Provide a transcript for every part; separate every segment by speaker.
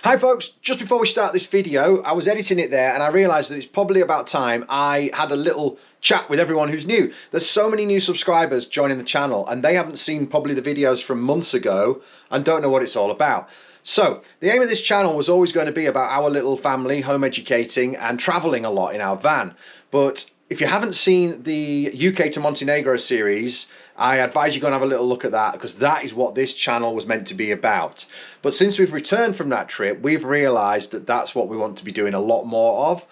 Speaker 1: Hi folks, just before we start this video, I was editing it there and I realised that it's probably about time I had a little chat with everyone who's new. There's so many new subscribers joining the channel and they haven't seen probably the videos from months ago and don't know what it's all about. So the aim of this channel was always going to be about our little family, home educating and travelling a lot in our van. But if you haven't seen the UK to Montenegro series, I advise you go and have a little look at that, because that is what this channel was meant to be about. But since we've returned from that trip, we've realised that that's what we want to be doing a lot more of.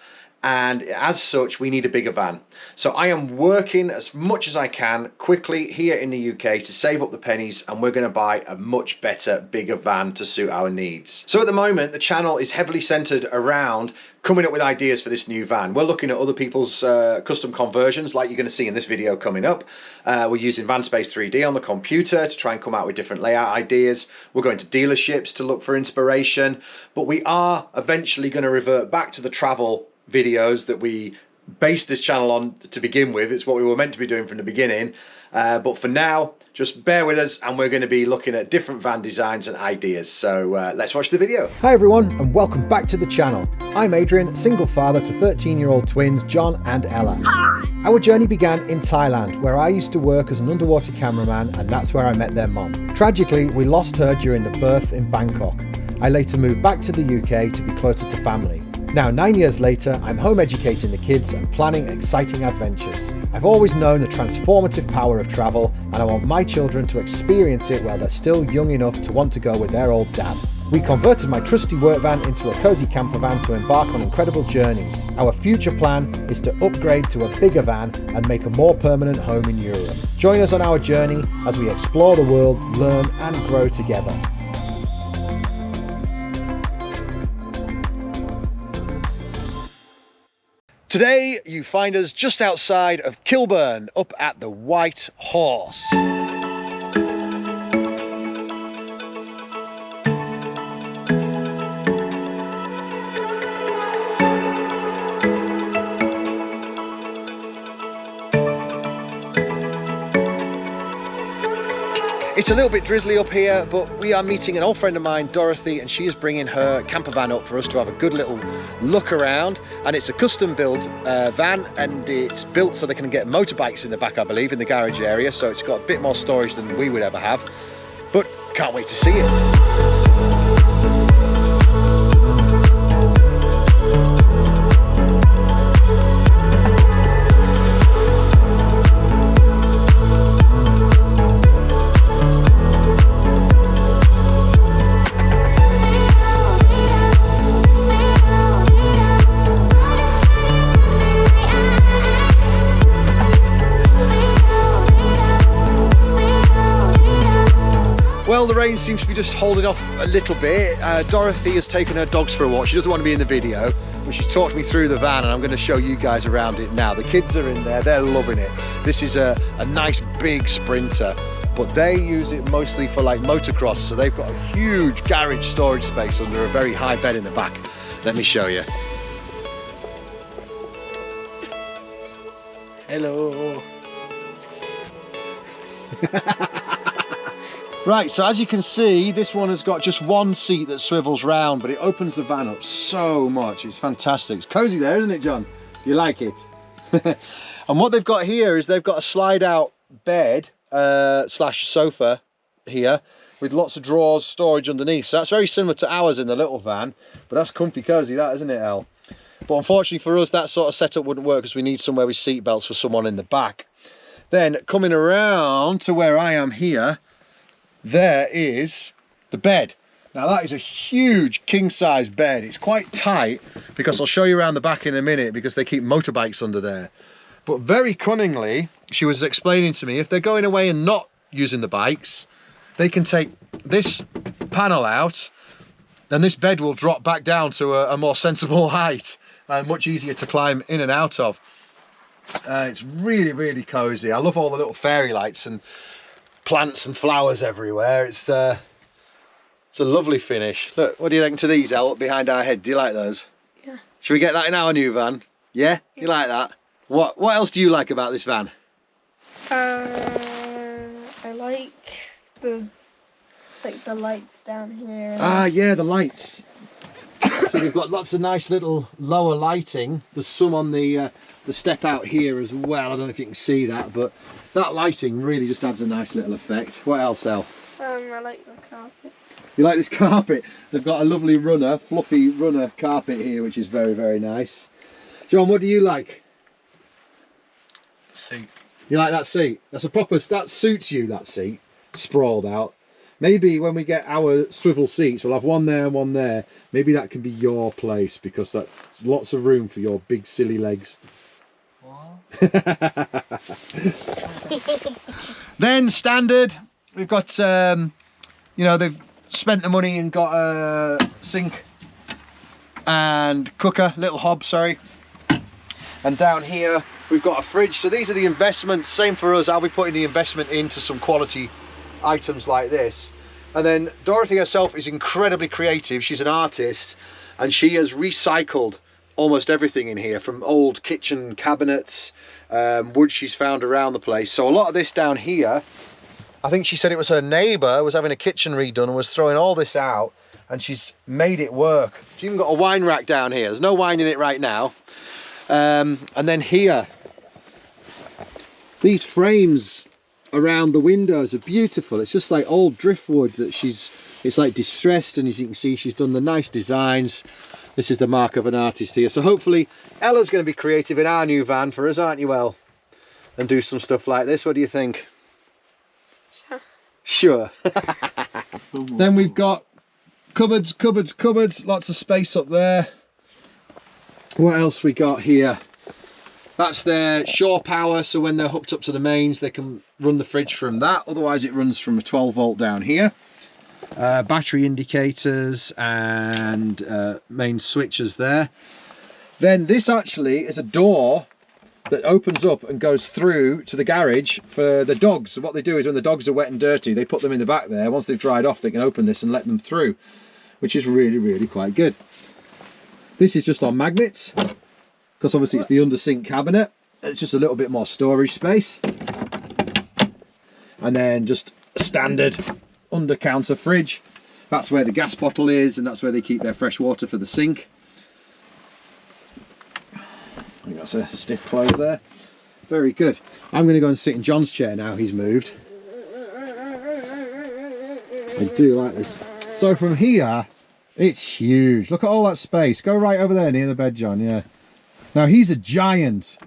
Speaker 1: And as such, we need a bigger van. So I am working as much as I can quickly here in the UK to save up the pennies, and we're going to buy a much better, bigger van to suit our needs. So at the moment, the channel is heavily centered around coming up with ideas for this new van. We're looking at other people's custom conversions, like you're going to see in this video coming up. We're using Vanspace 3D on the computer to try and come out with different layout ideas. We're going to dealerships to look for inspiration, but we are eventually going to revert back to the travel videos that we based this channel on to begin with. It's what we were meant to be doing from the beginning, but for now, just bear with us and we're going to be looking at different van designs and ideas. So let's watch the video.
Speaker 2: Hi everyone and welcome back to the channel. I'm Adrian, single father to 13-year-old twins John and Ella. Hi. Our journey began in Thailand, where I used to work as an underwater cameraman, and that's where I met their mom. Tragically, we lost her during the birth in Bangkok. I later moved back to the UK to be closer to family. Now, 9 years later, I'm home educating the kids and planning exciting adventures. I've always known the transformative power of travel, and I want my children to experience it while they're still young enough to want to go with their old dad. We converted my trusty work van into a cosy camper van to embark on incredible journeys. Our future plan is to upgrade to a bigger van and make a more permanent home in Europe. Join us on our journey as we explore the world, learn and grow together.
Speaker 1: Today, you find us just outside of Kilburn, up at the White Horse. It's a little bit drizzly up here, but we are meeting an old friend of mine, Dorothy, and she is bringing her camper van up for us to have a good little look around. And it's a custom built van, and it's built so they can get motorbikes in the back, I believe, in the garage area. So it's got a bit more storage than we would ever have, but can't wait to see it. Well, the rain seems to be just holding off a little bit. Dorothy has taken her dogs for a walk. She doesn't want to be in the video, but she's talked me through the van and I'm going to show you guys around it now. The kids are in there, they're loving it. This is a nice big Sprinter, but they use it mostly for like motocross, so they've got a huge garage storage space under a very high bed in the back. Let me show you.
Speaker 3: Hello.
Speaker 1: Right, so as you can see, this one has got just one seat that swivels round, but it opens the van up so much. It's fantastic. It's cozy there, isn't it, John? You like it? And what they've got here is they've got a slide out bed slash sofa here with lots of drawers, storage underneath. So that's very similar to ours in the little van, but that's comfy cozy, that, isn't it, El? But unfortunately for us, that sort of setup wouldn't work because we need somewhere with seat belts for someone in the back. Then coming around to where I am here, there is the bed. Now that is a huge king-size bed. It's quite tight because I'll show you around the back in a minute, because they keep motorbikes under there. But very cunningly, she was explaining to me, if they're going away and not using the bikes, they can take this panel out and this bed will drop back down to a more sensible height and much easier to climb in and out of. It's really, really cozy. I love all the little fairy lights and plants and flowers everywhere. It's a lovely finish. Look, what do you think to these, El, up behind our head? Do you like those?
Speaker 3: Yeah.
Speaker 1: Should we get that in our new van? Yeah? You like that? What else do you like about this van?
Speaker 3: I like the lights down here.
Speaker 1: Ah, yeah, the lights.
Speaker 2: So we've got lots of nice little lower lighting. There's some on the step out here as well. I don't know if you can see that, but that lighting really just adds a nice little effect. What else, El?
Speaker 3: I like the carpet.
Speaker 2: You like this carpet? They've got a lovely runner, fluffy runner carpet here, which is very, very nice. John, what do you like?
Speaker 4: Seat.
Speaker 2: You like that seat? That's a proper, that suits you, that seat, sprawled out. Maybe when we get our swivel seats, we'll have one there and one there. Maybe that can be your place, because that's lots of room for your big silly legs. Then standard, we've got, you know, they've spent the money and got a sink and cooker, little hob, sorry. And down here we've got a fridge. So these are the investments, same for us. I'll be putting the investment into some quality items like this. And then Dorothy herself is incredibly creative. She's an artist, and she has recycled almost everything in here, from old kitchen cabinets, wood she's found around the place. So a lot of this down here, I think she said it was her neighbour was having a kitchen redone and was throwing all this out, and she's made it work. She's even got a wine rack down here. There's no wine in it right now. And then here, these frames around the windows are beautiful. It's just like old driftwood that it's like distressed, and as you can see, she's done the nice designs. This is the mark of an artist here. So hopefully Ella's going to be creative in our new van for us, aren't you, Elle? And do some stuff like this. What do you think? Sure. Then we've got cupboards, cupboards, cupboards. Lots of space up there. What else we got here? That's their shore power, so when they're hooked up to the mains, they can run the fridge from that. Otherwise it runs from a 12 volt down here. Battery indicators and main switches there. Then this actually is a door that opens up and goes through to the garage for the dogs. So what they do is when the dogs are wet and dirty, they put them in the back there. Once they've dried off, they can open this and let them through, which is really, really quite good. This is just on magnets, because obviously it's the under sink cabinet. It's just a little bit more storage space. And then just a standard under counter fridge. That's where the gas bottle is, and that's where they keep their fresh water for the sink. I think that's a stiff close there. Very good. I'm going to go and sit in John's chair now he's moved. I do like this. So from here, it's huge. Look at all that space. Go right over there near the bed, John. Yeah. Now he's a giant,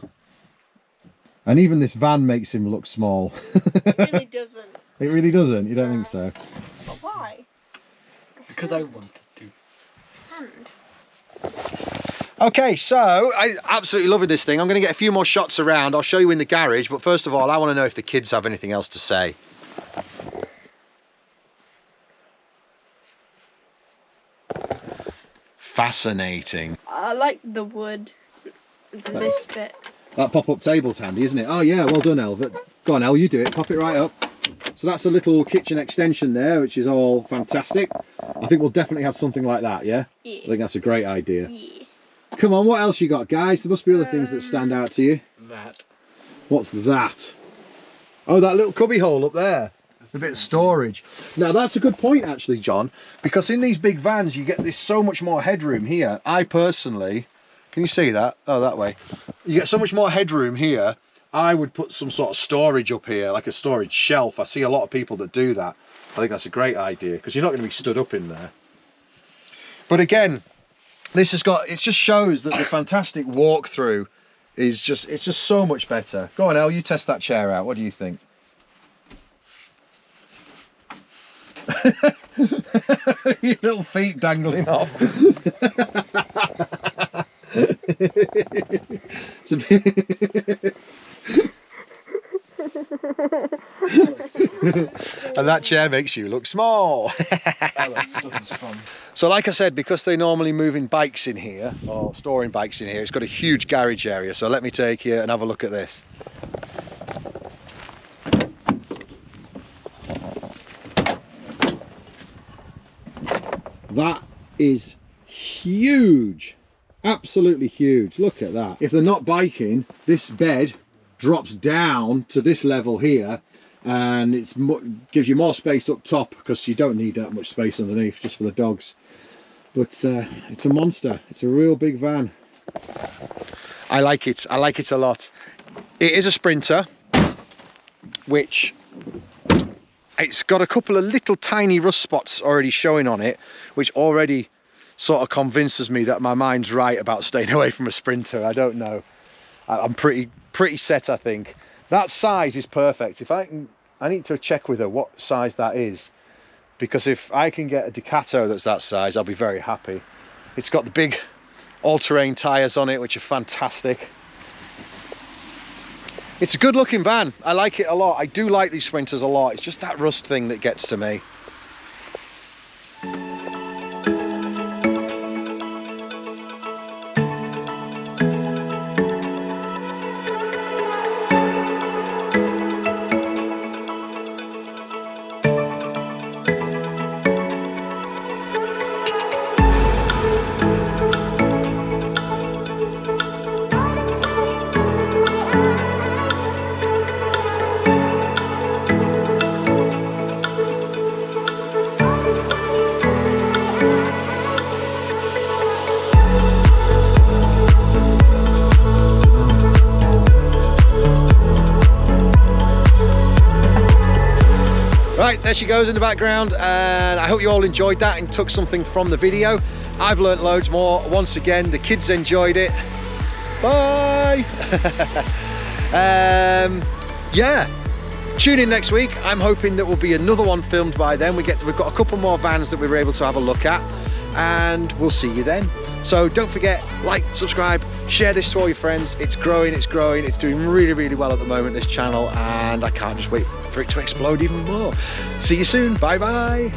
Speaker 2: and even this van makes him look small.
Speaker 3: It really doesn't.
Speaker 2: It really doesn't? You don't think so?
Speaker 3: But why?
Speaker 4: Because I wanted to.
Speaker 1: Okay, so I absolutely love this thing. I'm going to get a few more shots around. I'll show you in the garage, but first of all, I want to know if the kids have anything else to say. Fascinating.
Speaker 3: I like the wood. This bit.
Speaker 2: That pop-up table's handy, isn't it? Oh yeah, well done, El. But go on, El, you do it. Pop it right up. So that's a little kitchen extension there, which is all fantastic. I think we'll definitely have something like that, yeah?
Speaker 3: Yeah.
Speaker 2: I think that's a great idea.
Speaker 3: Yeah.
Speaker 2: Come on, what else you got, guys? There must be other things that stand out to you.
Speaker 4: That.
Speaker 2: What's that? Oh, that little cubby hole up there. A bit of storage. Now that's a good point actually, John, because in these big vans you get this so much more headroom here. I personally, can you see that? Oh, that way. You get so much more headroom here. I would put some sort of storage up here, like a storage shelf. I see a lot of people that do that. I think that's a great idea, because you're not going to be stood up in there. But again, this has got, it just shows that the fantastic walkthrough is just, it's just so much better. Go on, El, you test that chair out. What do you think? Your little feet dangling off. It's a bit... And that chair makes you look small. So like I said, because they normally move in bikes in here, or storing bikes in here, it's got a huge garage area. So let me take you and have a look at this. That is huge, absolutely huge. Look at that. If they're not biking, this bed drops down to this level here, and it gives you more space up top, because you don't need that much space underneath just for the dogs.
Speaker 1: but it's a monster. It's a real big van. I like it a lot. It is a Sprinter, which it's got a couple of little tiny rust spots already showing on it, which already sort of convinces me that my mind's right about staying away from a Sprinter. I don't know. I'm pretty set, I think. That size is perfect. If I need to check with her what size that is, because if I can get a Ducato that's that size, I'll be very happy. It's got the big all-terrain tyres on it, which are fantastic. It's a good looking van. I like it a lot. I do like these Sprinters a lot. It's just that rust thing that gets to me. Right, there she goes in the background, and I hope you all enjoyed that and took something from the video. I've learnt loads more. Once again, the kids enjoyed it. Bye! Yeah, tune in next week. I'm hoping that will be another one filmed by then. We've got a couple more vans that we were able to have a look at, and we'll see you then. So don't forget, like, subscribe, share this to all your friends. It's growing, it's doing really, really well at the moment, this channel, and I can't just wait for it to explode even more. See you soon, bye bye.